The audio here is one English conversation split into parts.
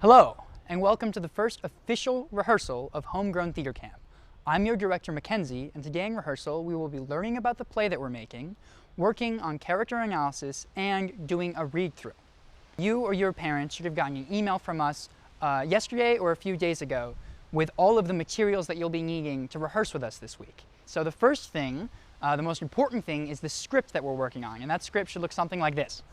Hello, and welcome to the first official rehearsal of Homegrown Theatre Camp. I'm your director, Mackenzie, and today in rehearsal we will be learning about the play that we're making, working on character analysis, and doing a read-through. You or your parents should have gotten an email from us yesterday or a few days ago with all of the materials that you'll be needing to rehearse with us this week. So the first thing, the most important thing, is the script that we're working on, and that script should look something like this.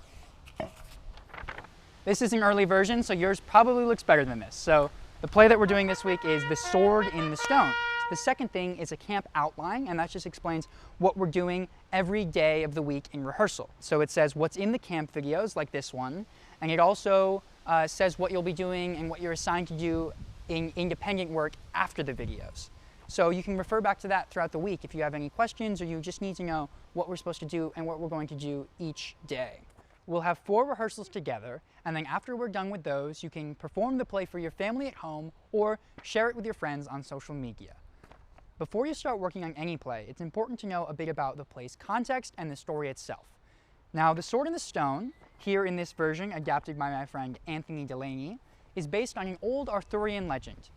This is an early version, so yours probably looks better than this. So the play that we're doing this week is The Sword in the Stone. The second thing is a camp outline, and that just explains what we're doing every day of the week in rehearsal. So it says what's in the camp videos, like this one, and it also says what you'll be doing and what you're assigned to do in independent work after the videos. So you can refer back to that throughout the week if you have any questions or you just need to know what we're supposed to do and what we're going to do each day. We'll have 4 rehearsals together, and then after we're done with those, you can perform the play for your family at home or share it with your friends on social media. Before you start working on any play, it's important to know a bit about the play's context and the story itself. Now, The Sword in the Stone, here in this version adapted by my friend Anthony Delaney, is based on an old Arthurian legend.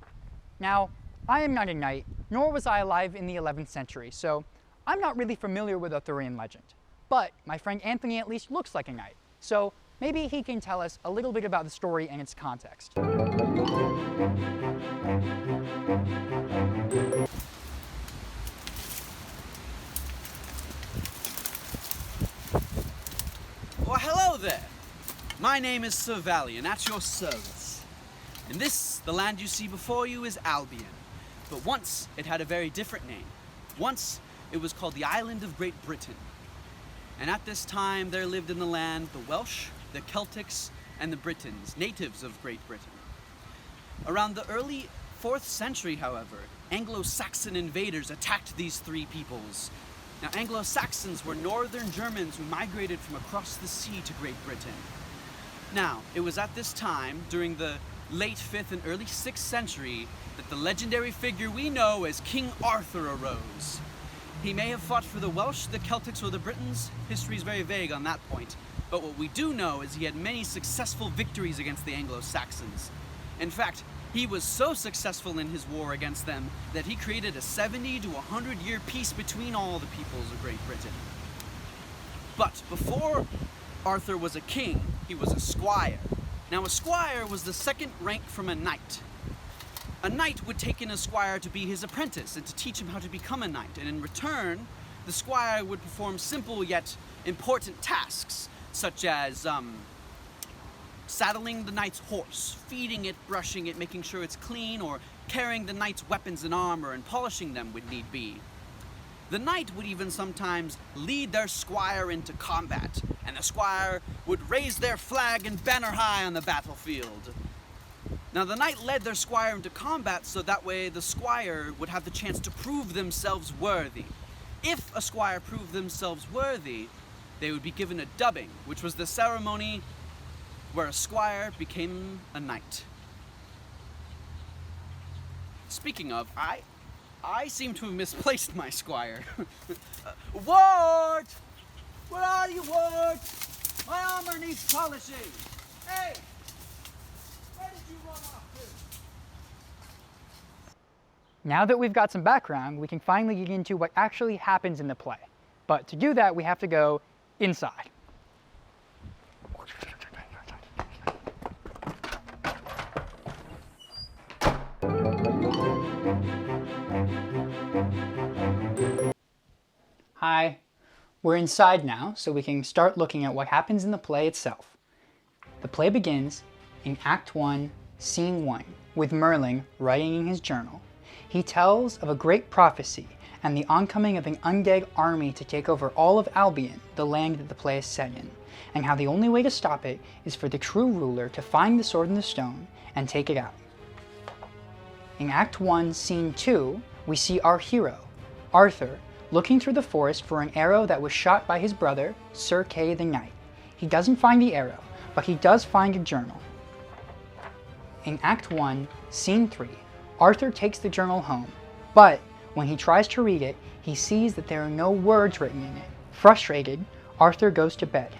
Now, I am not a knight, nor was I alive in the 11th century, so I'm not really familiar with Arthurian legend. But my friend Anthony at least looks like a knight, so maybe he can tell us a little bit about the story and its context. Well, hello there. My name is Sir Valion, at your service. And this, the land you see before you, is Albion. But once it had a very different name. Once it was called the Island of Great Britain. And at this time there lived in the land the Welsh, the Celtics, and the Britons, natives of Great Britain. Around the early 4th century, however, Anglo-Saxon invaders attacked these 3 peoples. Now, Anglo-Saxons were northern Germans who migrated from across the sea to Great Britain. Now, it was at this time, during the late 5th and early 6th century, that the legendary figure we know as King Arthur arose. He may have fought for the Welsh, the Celtics, or the Britons. History is very vague on that point. But what we do know is he had many successful victories against the Anglo-Saxons. In fact, he was so successful in his war against them that he created a 70 to 100-year peace between all the peoples of Great Britain. But before Arthur was a king, he was a squire. Now, a squire was the second rank from a knight. A knight would take in a squire to be his apprentice and to teach him how to become a knight. And in return, the squire would perform simple yet important tasks, such as saddling the knight's horse, feeding it, brushing it, making sure it's clean, or carrying the knight's weapons and armor and polishing them would need be. The knight would even sometimes lead their squire into combat, and the squire would raise their flag and banner high on the battlefield. Now, the knight led their squire into combat so that way the squire would have the chance to prove themselves worthy. If a squire proved themselves worthy, they would be given a dubbing, which was the ceremony where a squire became a knight. Speaking of, I seem to have misplaced my squire. Ward! Where are you, Ward? My armor needs polishing. Hey! Where did you run off to? Now that we've got some background, we can finally get into what actually happens in the play. But to do that, we have to go inside. Hi, we're inside now, so we can start looking at what happens in the play itself. The play begins in Act 1, Scene 1, with Merlin writing in his journal. He tells of a great prophecy and the oncoming of an undead army to take over all of Albion, the land that the play is set in, and how the only way to stop it is for the true ruler to find the sword in the stone and take it out. In Act 1, Scene 2, we see our hero, Arthur, looking through the forest for an arrow that was shot by his brother, Sir Kay the Knight. He doesn't find the arrow, but he does find a journal. In Act 1, Scene 3, Arthur takes the journal home, but when he tries to read it, he sees that there are no words written in it. Frustrated, Arthur goes to bed.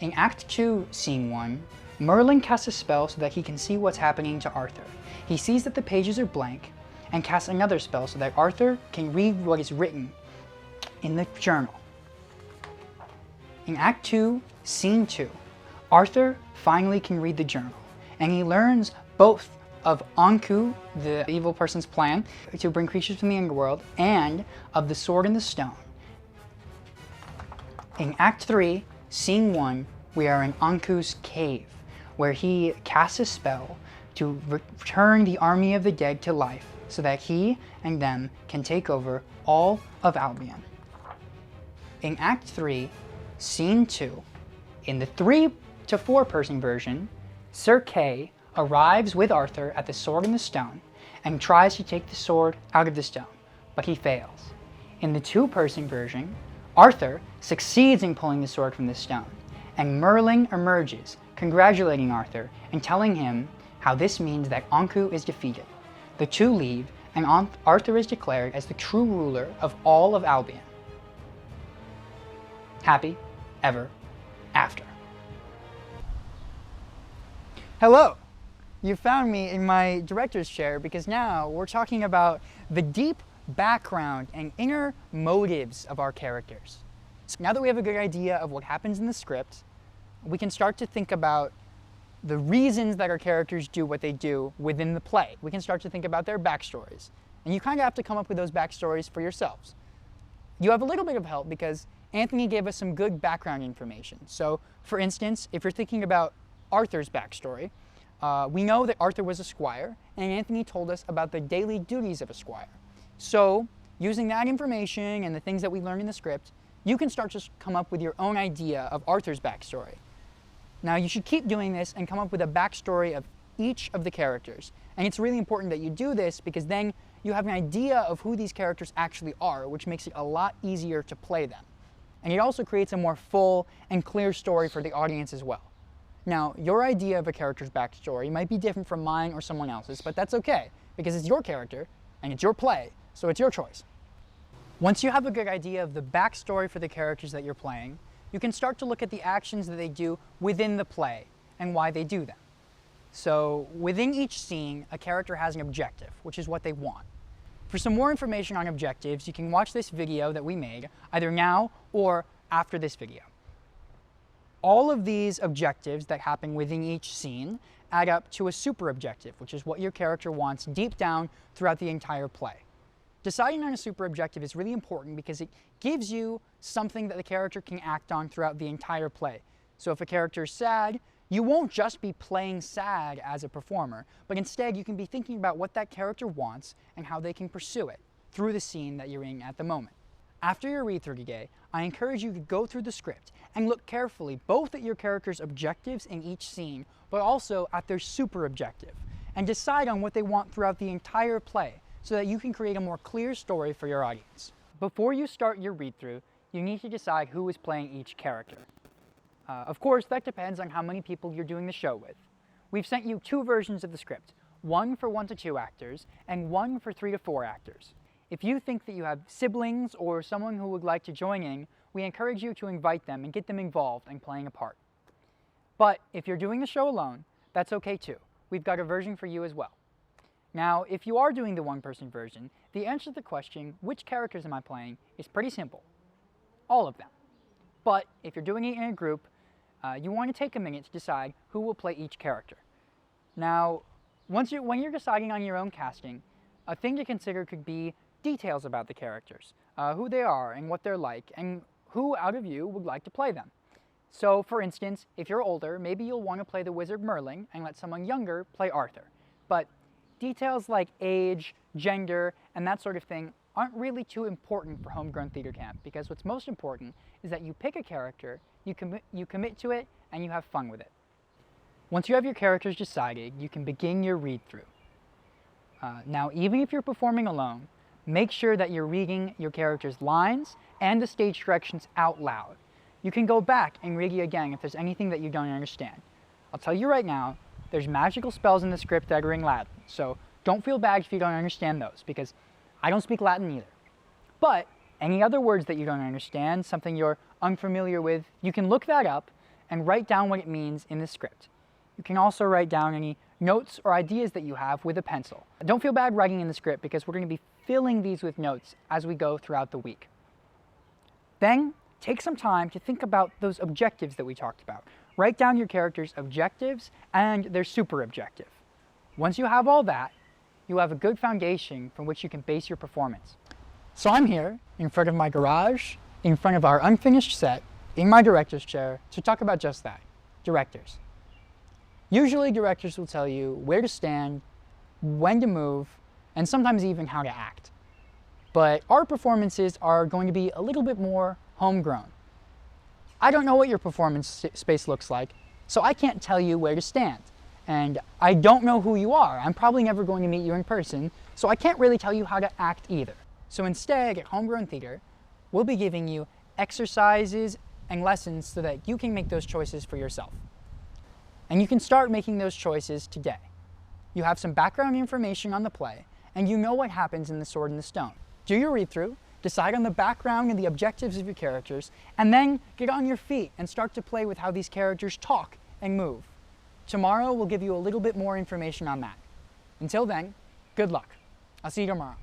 In Act 2, Scene 1, Merlin casts a spell so that he can see what's happening to Arthur. He sees that the pages are blank and casts another spell so that Arthur can read what is written in the journal. In Act 2, Scene 2, Arthur finally can read the journal, and he learns both of Anku, the evil person's plan to bring creatures from the underworld, and of the sword and the stone. In Act 3, Scene 1, we are in Anku's cave, where he casts a spell to return the army of the dead to life so that he and them can take over all of Albion. In Act 3, Scene 2, in the 3 to 4 person version, Sir Kay arrives with Arthur at the sword and the stone and tries to take the sword out of the stone, but he fails. In the 2 person version, Arthur succeeds in pulling the sword from the stone, and Merlin emerges, congratulating Arthur and telling him how this means that Anku is defeated. The two leave, and Arthur is declared as the true ruler of all of Albion. Happy ever after. Hello! You found me in my director's chair because now we're talking about the deep background and inner motives of our characters. So now that we have a good idea of what happens in the script, we can start to think about the reasons that our characters do what they do within the play. We can start to think about their backstories. And you kind of have to come up with those backstories for yourselves. You have a little bit of help because Anthony gave us some good background information. So, for instance, if you're thinking about Arthur's backstory, we know that Arthur was a squire, and Anthony told us about the daily duties of a squire. So, using that information and the things that we learned in the script, you can start to come up with your own idea of Arthur's backstory. Now, you should keep doing this and come up with a backstory of each of the characters. And it's really important that you do this because then you have an idea of who these characters actually are, which makes it a lot easier to play them. And it also creates a more full and clear story for the audience as well. Now, your idea of a character's backstory might be different from mine or someone else's, but that's okay, because it's your character, and it's your play, so it's your choice. Once you have a good idea of the backstory for the characters that you're playing, you can start to look at the actions that they do within the play, and why they do them. So, within each scene, a character has an objective, which is what they want. For some more information on objectives, you can watch this video that we made, either now or after this video. All of these objectives that happen within each scene add up to a super objective, which is what your character wants deep down throughout the entire play. Deciding on a super objective is really important because it gives you something that the character can act on throughout the entire play. So if a character is sad, you won't just be playing sad as a performer, but instead you can be thinking about what that character wants and how they can pursue it through the scene that you're in at the moment. After your read-through today, I encourage you to go through the script and look carefully both at your character's objectives in each scene, but also at their super objective, and decide on what they want throughout the entire play so that you can create a more clear story for your audience. Before you start your read-through, you need to decide who is playing each character. Of course, that depends on how many people you're doing the show with. We've sent you 2 versions of the script, one for 1 to 2 actors and one for 3 to 4 actors. If you think that you have siblings or someone who would like to join in, we encourage you to invite them and get them involved in playing a part. But if you're doing the show alone, that's okay too. We've got a version for you as well. Now, if you are doing the one-person version, the answer to the question, which characters am I playing, is pretty simple. All of them. But if you're doing it in a group, you want to take a minute to decide who will play each character. Now, when you're deciding on your own casting, a thing to consider could be details about the characters, who they are and what they're like, and who out of you would like to play them. So, for instance, if you're older, maybe you'll want to play the wizard Merlin and let someone younger play Arthur. But details like age, gender, and that sort of thing aren't really too important for Homegrown Theatre Camp, because what's most important is that you pick a character, you commit to it, and you have fun with it. Once you have your characters decided, you can begin your read-through. Now, even if you're performing alone, make sure that you're reading your character's lines and the stage directions out loud. You can go back and read it again if there's anything that you don't understand. I'll tell you right now, there's magical spells in the script that are in Latin, so don't feel bad if you don't understand those, because I don't speak Latin either. But any other words that you don't understand, something you're unfamiliar with, you can look that up and write down what it means in the script. You can also write down any notes or ideas that you have with a pencil. Don't feel bad writing in the script because we're going to be filling these with notes as we go throughout the week. Then, take some time to think about those objectives that we talked about. Write down your character's objectives and their super objective. Once you have all that, you have a good foundation from which you can base your performance. So I'm here in front of my garage, in front of our unfinished set, in my director's chair, to talk about just that, directors. Usually directors will tell you where to stand, when to move, and sometimes even how to act. But our performances are going to be a little bit more homegrown. I don't know what your performance space looks like, so I can't tell you where to stand. And I don't know who you are. I'm probably never going to meet you in person, so I can't really tell you how to act either. So instead, at Homegrown Theater, we'll be giving you exercises and lessons so that you can make those choices for yourself. And you can start making those choices today. You have some background information on the play, and you know what happens in The Sword and the Stone. Do your read-through, decide on the background and the objectives of your characters, and then get on your feet and start to play with how these characters talk and move. Tomorrow we'll give you a little bit more information on that. Until then, good luck. I'll see you tomorrow.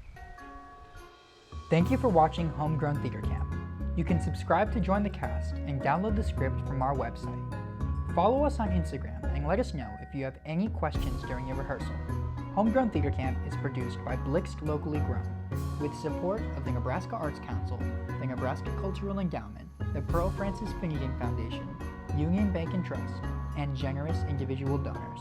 Thank you for watching Homegrown Theatre Camp. You can subscribe to join the cast and download the script from our website. Follow us on Instagram and let us know if you have any questions during your rehearsal. Homegrown Theatre Camp is produced by Blixt Locally Grown, with support of the Nebraska Arts Council, the Nebraska Cultural Endowment, the Pearle Francis Finigan Foundation, Union Bank and Trust, and generous individual donors.